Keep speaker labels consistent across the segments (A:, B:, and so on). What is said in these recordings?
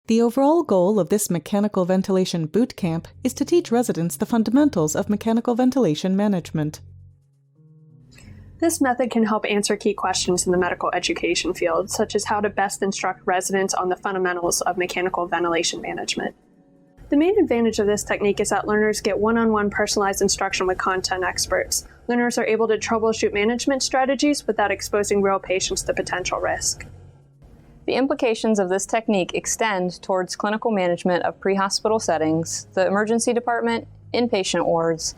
A: The overall goal of this mechanical ventilation boot camp is to teach residents the fundamentals of mechanical ventilation management.
B: This method can help answer key questions in the medical education field, such as how to best instruct residents on the fundamentals of mechanical ventilation management. The main advantage of this technique is that learners get one-on-one personalized instruction with content experts. Learners are able to troubleshoot management strategies without exposing real patients to potential risk.
C: The implications of this technique extend towards clinical management of pre-hospital settings, the emergency department, inpatient wards,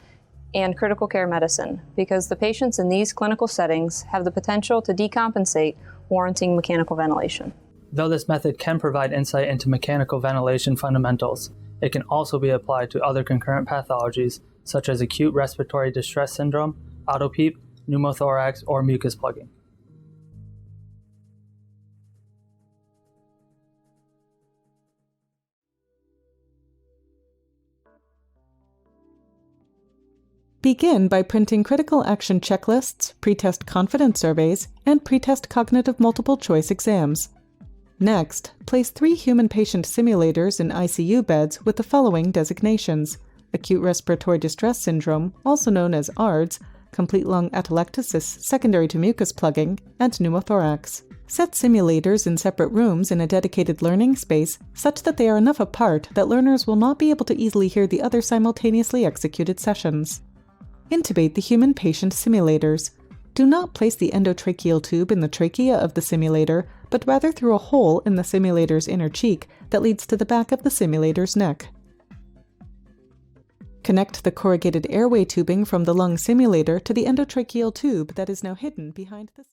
C: and critical care medicine, because the patients in these clinical settings have the potential to decompensate, warranting mechanical ventilation.
D: Though this method can provide insight into mechanical ventilation fundamentals, it can also be applied to other concurrent pathologies, such as acute respiratory distress syndrome, autopeep, pneumothorax, or mucus plugging.
A: Begin by printing critical action checklists, pretest confidence surveys, and pretest cognitive multiple choice exams. Next, place 3 human patient simulators in ICU beds with the following designations: acute respiratory distress syndrome, also known as ARDS, complete lung atelectasis secondary to mucus plugging, and pneumothorax. Set simulators in separate rooms in a dedicated learning space such that they are enough apart that learners will not be able to easily hear the other simultaneously executed sessions. Intubate the human patient simulators. Do not place the endotracheal tube in the trachea of the simulator, but rather through a hole in the simulator's inner cheek that leads to the back of the simulator's neck. Connect the corrugated airway tubing from the lung simulator to the endotracheal tube that is now hidden behind the